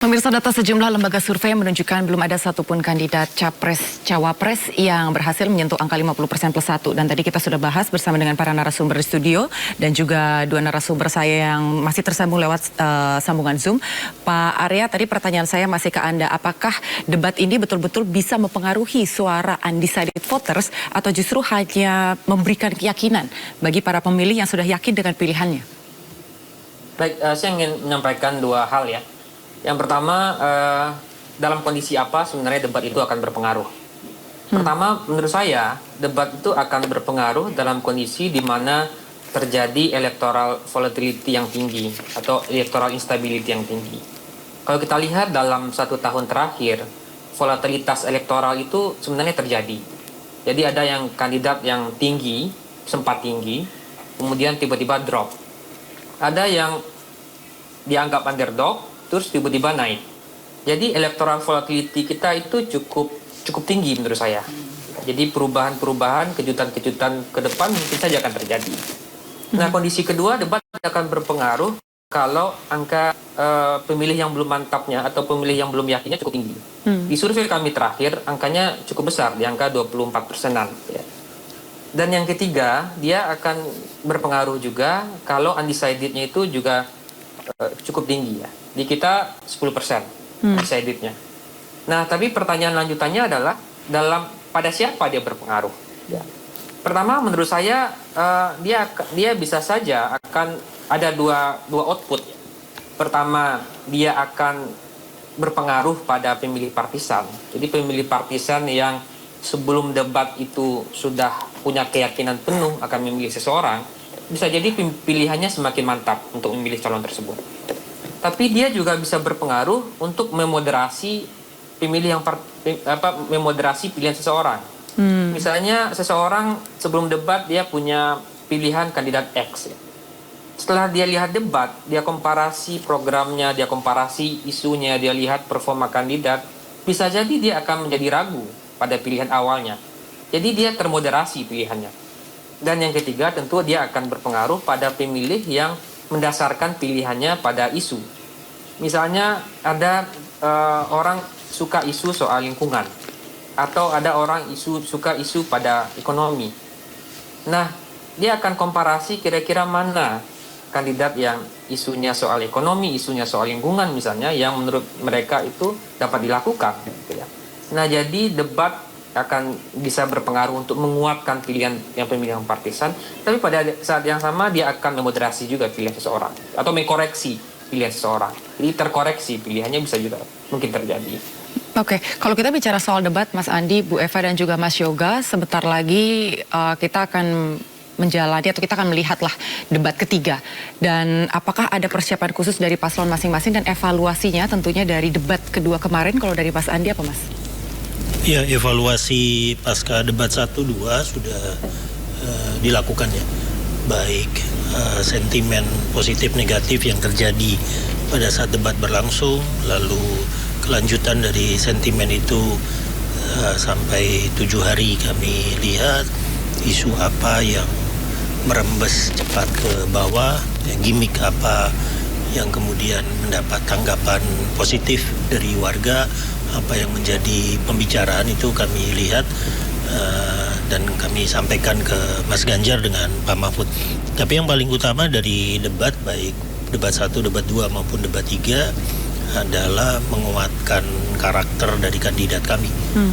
Pemirsa, data sejumlah lembaga survei menunjukkan belum ada satupun kandidat capres-cawapres yang berhasil menyentuh angka 50% plus 1. Dan tadi kita sudah bahas bersama dengan para narasumber di studio dan juga dua narasumber saya yang masih tersambung lewat sambungan Zoom. Pak Arya, tadi pertanyaan saya masih ke Anda. Apakah debat ini betul-betul bisa mempengaruhi suara undecided voters atau justru hanya memberikan keyakinan bagi para pemilih yang sudah yakin dengan pilihannya? Baik, saya ingin menyampaikan dua hal ya. Yang pertama, dalam kondisi apa sebenarnya debat itu akan berpengaruh. Pertama, menurut saya, debat itu akan berpengaruh dalam kondisi di mana terjadi electoral volatility yang tinggi atau electoral instability yang tinggi. Kalau kita lihat dalam 1 tahun terakhir, volatilitas elektoral itu sebenarnya terjadi. Jadi ada yang kandidat yang tinggi, sempat tinggi, kemudian tiba-tiba drop. Ada yang dianggap underdog, terus tiba-tiba naik. Jadi electoral volatility kita itu cukup tinggi menurut saya. Jadi perubahan-perubahan, kejutan-kejutan ke depan mungkin saja akan terjadi. Nah, kondisi kedua, debat akan berpengaruh kalau angka pemilih yang belum mantapnya atau pemilih yang belum yakinnya cukup tinggi. Di survei kami terakhir, angkanya cukup besar, di angka 24%-an. Ya. Dan yang ketiga, dia akan berpengaruh juga kalau undecided-nya itu juga cukup tinggi ya. Di kita 10% undecided-nya. Nah, tapi pertanyaan lanjutannya adalah pada siapa dia berpengaruh? Ya. Pertama, menurut saya dia bisa saja akan ada dua output. Pertama, dia akan berpengaruh pada pemilih partisan. Jadi pemilih partisan yang sebelum debat itu sudah punya keyakinan penuh akan memilih seseorang, bisa jadi pilihannya semakin mantap untuk memilih calon tersebut. Tapi dia juga bisa berpengaruh untuk memoderasi pemilih memoderasi pilihan seseorang. Misalnya seseorang sebelum debat dia punya pilihan kandidat X. Ya. Setelah dia lihat debat, dia komparasi programnya, dia komparasi isunya, dia lihat performa kandidat, bisa jadi dia akan menjadi ragu pada pilihan awalnya. Jadi dia termoderasi pilihannya. Dan yang ketiga tentu dia akan berpengaruh pada pemilih yang mendasarkan pilihannya pada isu. Misalnya ada orang suka isu soal lingkungan atau ada orang suka isu pada ekonomi. Nah, dia akan komparasi kira-kira mana kandidat yang isunya soal ekonomi, isunya soal lingkungan misalnya yang menurut mereka itu dapat dilakukan. Gitu ya. Nah, jadi debat akan bisa berpengaruh untuk menguatkan pemilihan partisan, tapi pada saat yang sama dia akan memoderasi juga pilihan seseorang atau mengkoreksi pilihan seseorang. Jadi terkoreksi pilihannya bisa juga mungkin terjadi. Oke, kalau kita bicara soal debat, Mas Andi, Bu Eva dan juga Mas Yoga, sebentar lagi kita akan menjalani atau kita akan melihatlah debat ketiga. Dan apakah ada persiapan khusus dari paslon masing-masing dan evaluasinya tentunya dari debat kedua kemarin? Kalau dari Mas Andi apa, Mas? Ya, evaluasi pasca debat 1-2 sudah dilakukan ya. Baik sentimen positif negatif yang terjadi pada saat debat berlangsung, lalu kelanjutan dari sentimen itu sampai 7 hari kami lihat isu apa yang merembes cepat ke bawah, gimmick apa yang kemudian mendapat tanggapan positif dari warga, apa yang menjadi pembicaraan itu kami lihat dan kami sampaikan ke Mas Ganjar dengan Pak Mahfud. Tapi yang paling utama dari debat, baik debat 1, debat 2 maupun debat 3 adalah menguatkan karakter dari kandidat kami.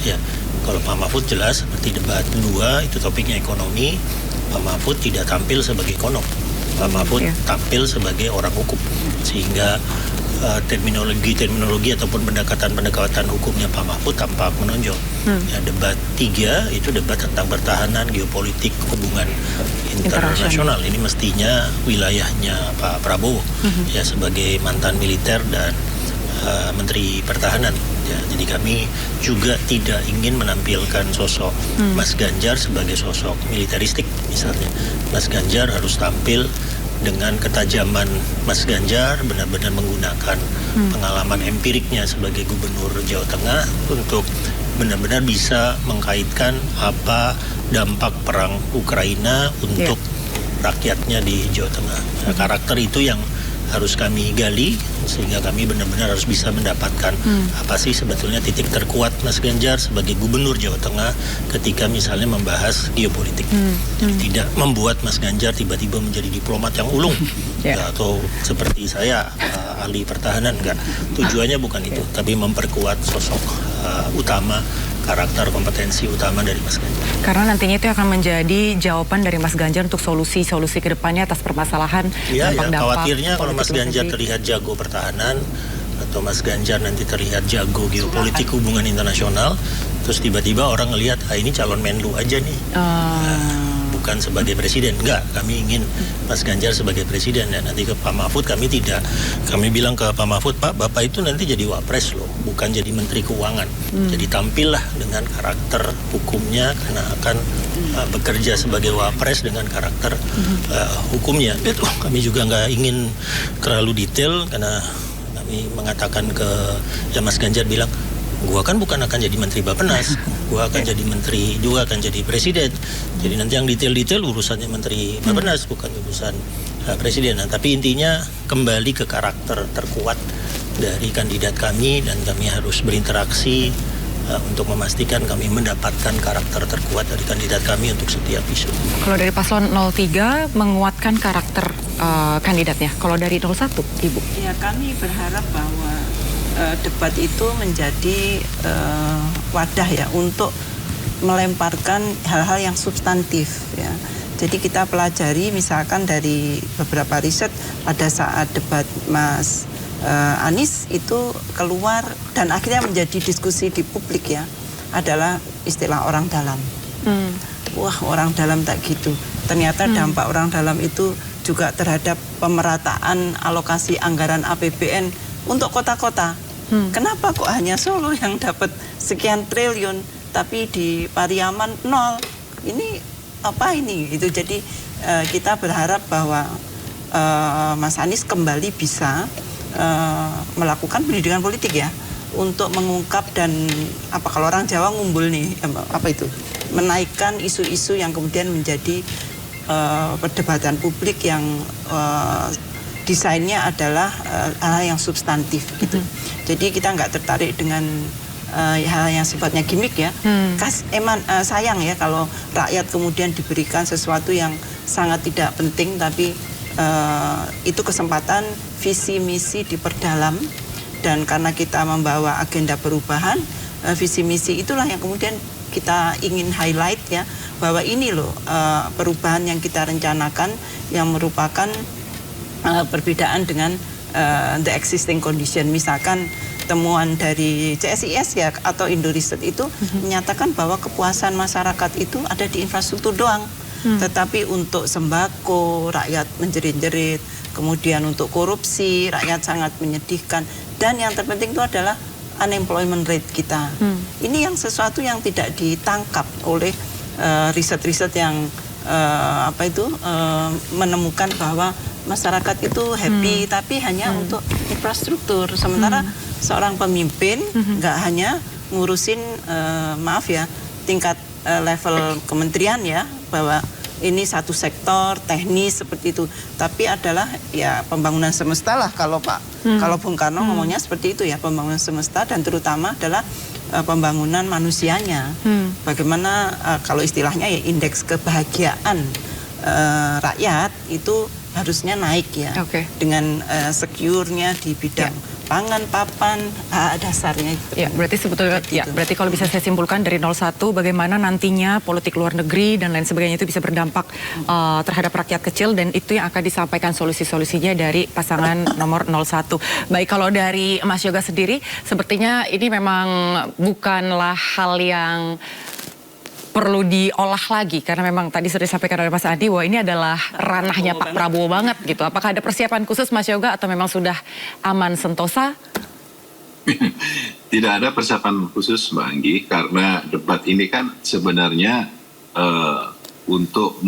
Ya, kalau Pak Mahfud jelas seperti debat 2 itu topiknya ekonomi, Pak Mahfud tidak tampil sebagai ekonom. Pak Mahfud tampil sebagai orang hukum, sehingga terminologi ataupun pendekatan hukumnya Pak Mahfud tampak menonjol. Ya, debat 3 itu debat tentang pertahanan, geopolitik, hubungan internasional. Ini mestinya wilayahnya Pak Prabowo ya sebagai mantan militer dan Menteri Pertahanan. Ya, jadi kami juga tidak ingin menampilkan sosok Mas Ganjar sebagai sosok militeristik misalnya. Mas Ganjar harus tampil dengan ketajaman Mas Ganjar, benar-benar menggunakan pengalaman empiriknya sebagai gubernur Jawa Tengah untuk benar-benar bisa mengkaitkan apa dampak perang Ukraina untuk rakyatnya di Jawa Tengah. Nah, karakter itu yang harus kami gali sehingga kami benar-benar harus bisa mendapatkan apa sih sebetulnya titik terkuat Mas Ganjar sebagai Gubernur Jawa Tengah ketika misalnya membahas geopolitik. Jadi tidak membuat Mas Ganjar tiba-tiba menjadi diplomat yang ulung atau seperti saya ahli pertahanan, enggak. Tujuannya bukan itu, tapi memperkuat sosok utama, karakter kompetensi utama dari Mas Ganjar. Karena nantinya itu akan menjadi jawaban dari Mas Ganjar untuk solusi-solusi ke depannya atas permasalahan dampak-dampak. Khawatirnya kalau Mas Ganjar terlihat jago pertahanan atau Mas Ganjar nanti terlihat jago geopolitik hubungan internasional, terus tiba-tiba orang ngelihat ini calon Menlu aja nih. Bukan sebagai presiden. Enggak, kami ingin Mas Ganjar sebagai presiden. Dan nanti ke Pak Mahfud kami tidak. Kami bilang ke Pak Mahfud, Pak, Bapak itu nanti jadi wapres loh, bukan jadi menteri keuangan. Jadi tampillah dengan karakter hukumnya karena akan bekerja sebagai wapres dengan karakter hukumnya. Itu kami juga nggak ingin terlalu detail karena kami mengatakan ke Mas Ganjar bilang, gua kan bukan akan jadi menteri Bappenas, gua akan jadi menteri juga akan jadi presiden. Jadi nanti yang detail-detail urusannya menteri Bappenas, bukan urusan presiden. Nah, tapi intinya kembali ke karakter terkuat dari kandidat kami dan kami harus berinteraksi untuk memastikan kami mendapatkan karakter terkuat dari kandidat kami untuk setiap isu. Kalau dari paslon 03 menguatkan karakter kandidatnya. Kalau dari 01, Ibu? Ya, kami berharap bahwa debat itu menjadi wadah ya untuk melemparkan hal-hal yang substantif ya. Jadi kita pelajari misalkan dari beberapa riset pada saat debat Mas Anies itu keluar dan akhirnya menjadi diskusi di publik ya, adalah istilah orang dalam. Wah, orang dalam tak gitu. Ternyata dampak orang dalam itu juga terhadap pemerataan alokasi anggaran APBN untuk kota-kota. Kenapa kok hanya Solo yang dapat sekian triliun, tapi di Pariaman 0? Ini apa ini? Itu jadi kita berharap bahwa Mas Anies kembali bisa melakukan pendidikan politik ya, untuk mengungkap dan apa kalau orang Jawa ngumbul nih, apa itu? Menaikkan isu-isu yang kemudian menjadi perdebatan publik yang desainnya adalah hal yang substantif gitu. Jadi kita nggak tertarik dengan hal yang sifatnya gimmick ya. Sayang ya kalau rakyat kemudian diberikan sesuatu yang sangat tidak penting, tapi itu kesempatan visi misi diperdalam, dan karena kita membawa agenda perubahan, visi misi itulah yang kemudian kita ingin highlight ya, bahwa ini loh perubahan yang kita rencanakan yang merupakan perbedaan dengan the existing condition. Misalkan temuan dari CSIS ya atau Indoriset itu menyatakan bahwa kepuasan masyarakat itu ada di infrastruktur doang. Tetapi untuk sembako rakyat menjerit-jerit, kemudian untuk korupsi rakyat sangat menyedihkan, dan yang terpenting itu adalah unemployment rate kita. Ini yang sesuatu yang tidak ditangkap oleh riset-riset yang menemukan bahwa masyarakat itu happy tapi hanya untuk infrastruktur. Sementara seorang pemimpin nggak hanya ngurusin tingkat level kementerian ya, bahwa ini satu sektor teknis seperti itu, tapi adalah ya pembangunan semesta lah kalau kalau Bung Karno ngomongnya seperti itu ya, pembangunan semesta, dan terutama adalah pembangunan manusianya. Bagaimana kalau istilahnya ya indeks kebahagiaan rakyat itu harusnya naik ya, dengan secure-nya di bidang pangan, papan, dasarnya itu. Ya, berarti sebetulnya ya, berarti kalau bisa saya simpulkan dari 01 bagaimana nantinya politik luar negeri dan lain sebagainya itu bisa berdampak terhadap rakyat kecil, dan itu yang akan disampaikan solusi-solusinya dari pasangan nomor 01. Baik, kalau dari Mas Yoga sendiri sepertinya ini memang bukanlah hal yang perlu diolah lagi, karena memang tadi sudah disampaikan oleh Mas Adi bahwa ini adalah ranahnya Pak Prabowo banget gitu. Apakah ada persiapan khusus Mas Yoga atau memang sudah aman sentosa? Tidak ada persiapan khusus Mbak Anggi, karena debat ini kan sebenarnya untuk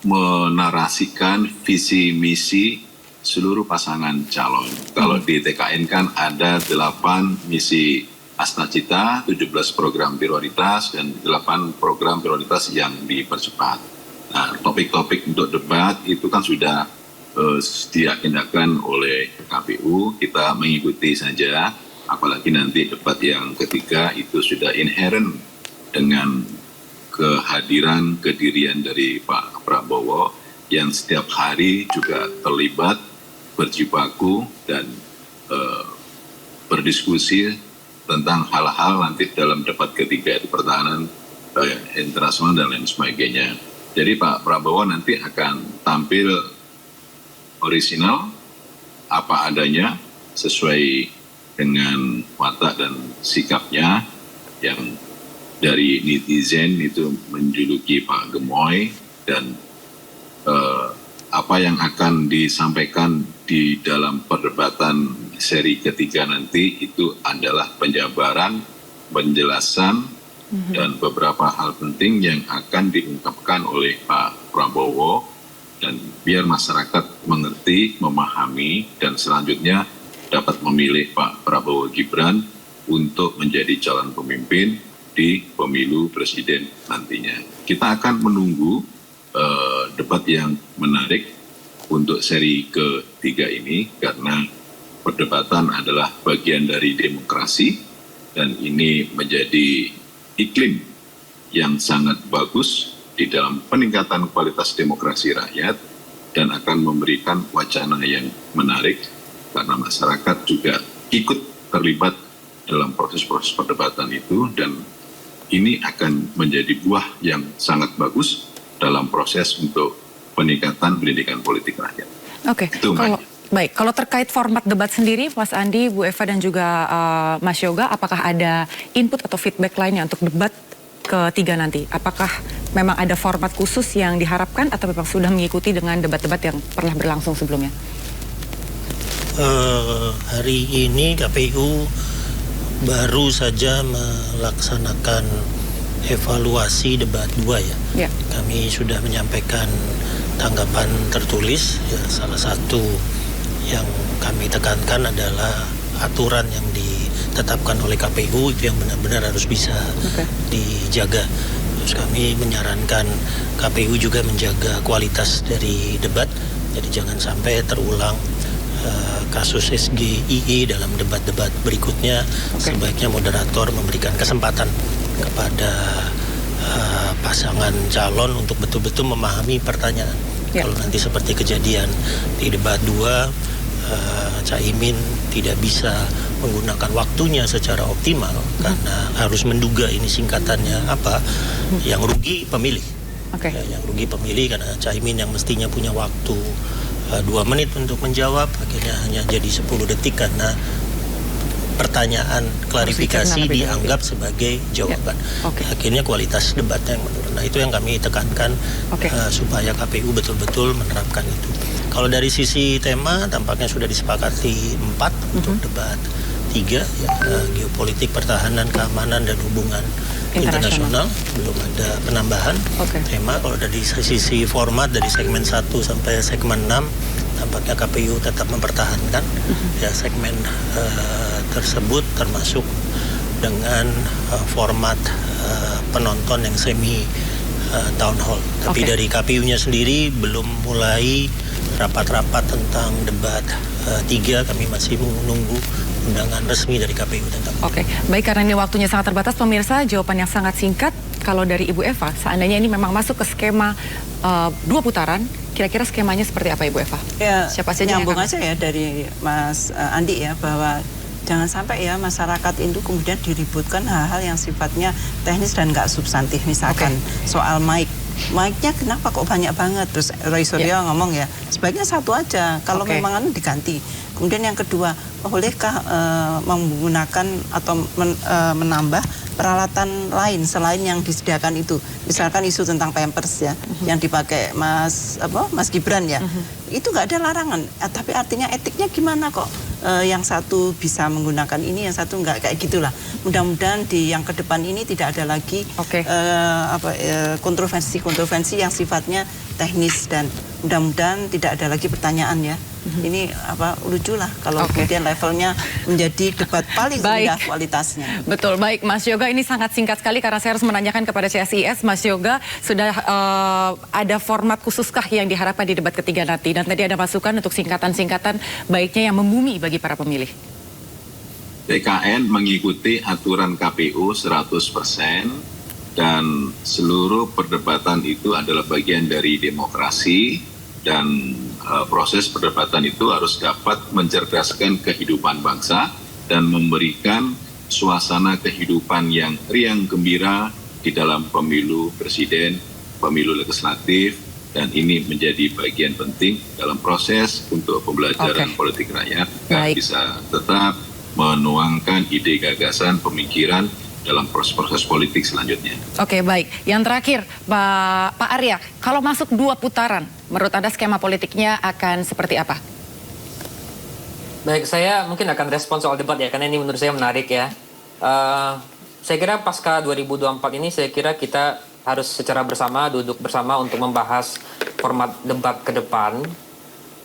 menarasikan visi misi seluruh pasangan calon. Kalau di TKN kan ada 8 misi Astacita, 17 program prioritas, dan 8 program prioritas yang dipercepat. Nah, topik-topik untuk debat itu kan sudah diagendakan oleh KPU, kita mengikuti saja, apalagi nanti debat yang ketiga itu sudah inherent dengan kedirian dari Pak Prabowo yang setiap hari juga terlibat, berjibaku, dan berdiskusi tentang hal-hal nanti dalam debat ketiga itu pertahanan internasional dan lain sebagainya. Jadi Pak Prabowo nanti akan tampil orisinal, apa adanya, sesuai dengan watak dan sikapnya yang dari netizen itu menjuluki Pak Gemoy, dan apa yang akan disampaikan di dalam perdebatan seri ketiga nanti itu adalah penjabaran, penjelasan, dan beberapa hal penting yang akan diungkapkan oleh Pak Prabowo, dan biar masyarakat mengerti, memahami, dan selanjutnya dapat memilih Pak Prabowo Gibran untuk menjadi calon pemimpin di pemilu presiden nantinya. Kita akan menunggu debat yang menarik untuk seri ketiga ini, karena perdebatan adalah bagian dari demokrasi, dan ini menjadi iklim yang sangat bagus di dalam peningkatan kualitas demokrasi rakyat, dan akan memberikan wacana yang menarik karena masyarakat juga ikut terlibat dalam proses-proses perdebatan itu, dan ini akan menjadi buah yang sangat bagus dalam proses untuk peningkatan pendidikan politik rakyat. Oke, kalau terkait format debat sendiri, Mas Andi, Bu Eva, dan juga Mas Yoga, apakah ada input atau feedback lainnya untuk debat ketiga nanti? Apakah memang ada format khusus yang diharapkan atau memang sudah mengikuti dengan debat-debat yang pernah berlangsung sebelumnya? Hari ini KPU baru saja melaksanakan evaluasi debat 2 ya. Kami sudah menyampaikan tanggapan tertulis. Ya, salah satu yang kami tekankan adalah aturan yang ditetapkan oleh KPU itu yang benar-benar harus bisa dijaga. Terus kami menyarankan KPU juga menjaga kualitas dari debat, jadi jangan sampai terulang kasus SGIE dalam debat-debat berikutnya. Sebaiknya moderator memberikan kesempatan kepada pasangan calon untuk betul-betul memahami pertanyaan. Kalau nanti seperti kejadian di debat 2, Caimin tidak bisa menggunakan waktunya secara optimal karena harus menduga ini singkatannya apa, yang rugi pemilih. Yang rugi pemilih karena Caimin yang mestinya punya waktu 2 menit untuk menjawab, akhirnya hanya jadi 10 detik karena pertanyaan klarifikasi dianggap sebagai jawaban. Akhirnya kualitas debatnya yang menurun. Nah, itu yang kami tekankan supaya KPU betul-betul menerapkan itu. Kalau dari sisi tema tampaknya sudah disepakati 4 untuk debat 3, ya, geopolitik, pertahanan, keamanan, dan hubungan internasional. Belum ada penambahan tema. Kalau dari sisi format dari segmen 1 sampai segmen 6 tampaknya KPU tetap mempertahankan ya segmen tersebut, termasuk dengan format penonton yang semi town hall. Tapi dari KPU-nya sendiri belum mulai rapat-rapat tentang debat 3. Kami masih menunggu undangan resmi dari KPU tentang. Baik, karena ini waktunya sangat terbatas, pemirsa, jawaban yang sangat singkat. Kalau dari Ibu Eva, seandainya ini memang masuk ke skema 2 putaran, kira-kira skemanya seperti apa, Ibu Eva? Ya, siapa saja nyambung aja ya dari Mas Andi ya, bahwa jangan sampai ya masyarakat itu kemudian diributkan hal-hal yang sifatnya teknis dan nggak substantif. Misalkan soal mic-nya kenapa kok banyak banget, terus Roy Suryo ngomong ya sebaiknya 1 aja kalau memang diganti. Kemudian yang kedua, bolehkah menggunakan atau menambah peralatan lain selain yang disediakan itu, misalkan isu tentang Pampers ya yang dipakai Mas Gibran ya, itu nggak ada larangan, tapi artinya etiknya gimana kok yang satu bisa menggunakan ini, yang satu nggak, kayak gitulah. Mudah-mudahan di yang ke depan ini tidak ada lagi kontroversi yang sifatnya teknis, dan mudah-mudahan tidak ada lagi pertanyaan ya Ini lucu lah kalau Oke. kemudian levelnya menjadi debat paling Baik. rendah kualitasnya. Betul, baik Mas Yoga, ini sangat singkat sekali karena saya harus menanyakan kepada CSIS. Mas Yoga, sudah ada format khususkah yang diharapkan di debat ketiga nanti? Dan tadi ada masukan untuk singkatan-singkatan baiknya yang membumi bagi para pemilih. TKN mengikuti aturan KPU 100% dan seluruh perdebatan itu adalah bagian dari demokrasi dan proses perdebatan itu harus dapat mencerdaskan kehidupan bangsa dan memberikan suasana kehidupan yang riang gembira di dalam pemilu presiden, pemilu legislatif, dan ini menjadi bagian penting dalam proses untuk pembelajaran politik rakyat agar bisa tetap menuangkan ide, gagasan, pemikiran dalam proses-proses politik selanjutnya. Oke, baik. Yang terakhir, Pak Arya, kalau masuk 2 putaran, menurut Anda skema politiknya akan seperti apa? Baik, saya mungkin akan respon soal debat ya, karena ini menurut saya menarik ya. Saya kira pasca 2024 ini, saya kira kita harus secara bersama, duduk bersama untuk membahas format debat ke depan.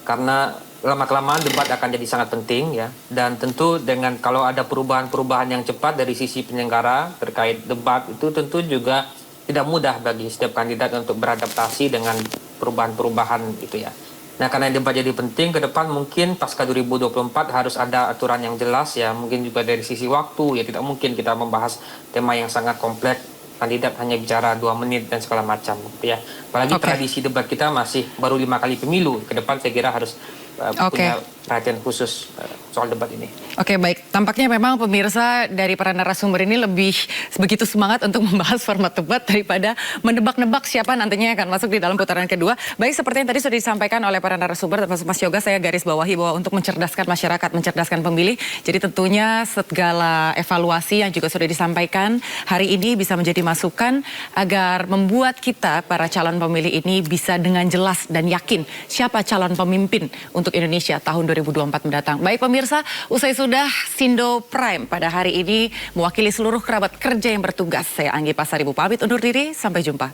Karena lama-kelamaan debat akan jadi sangat penting ya. Dan tentu dengan kalau ada perubahan-perubahan yang cepat dari sisi penyelenggara terkait debat, itu tentu juga tidak mudah bagi setiap kandidat untuk beradaptasi dengan perubahan-perubahan itu ya. Nah, karena debat jadi penting ke depan, mungkin pasca 2024 harus ada aturan yang jelas ya. Mungkin juga dari sisi waktu ya, tidak mungkin kita membahas tema yang sangat kompleks, kandidat hanya bicara 2 menit dan segala macam ya. Apalagi tradisi debat kita masih baru 5 kali pemilu. Ke depan saya kira harus punya perhatian khusus soal debat ini. Oke, baik. Tampaknya memang pemirsa dari para narasumber ini lebih begitu semangat untuk membahas format debat daripada menebak-nebak siapa nantinya yang akan masuk di dalam putaran kedua. Baik, seperti yang tadi sudah disampaikan oleh para narasumber, termasuk Mas Yoga, saya garis bawahi bahwa untuk mencerdaskan masyarakat, mencerdaskan pemilih, jadi tentunya segala evaluasi yang juga sudah disampaikan hari ini bisa menjadi masukan agar membuat kita, para calon pemilih ini, bisa dengan jelas dan yakin siapa calon pemimpin untuk Indonesia tahun 2024 mendatang. Baik pemirsa, usai sudah Sindo Prime pada hari ini mewakili seluruh kerabat kerja yang bertugas. Saya Anggi Pasaribu pamit undur diri, sampai jumpa.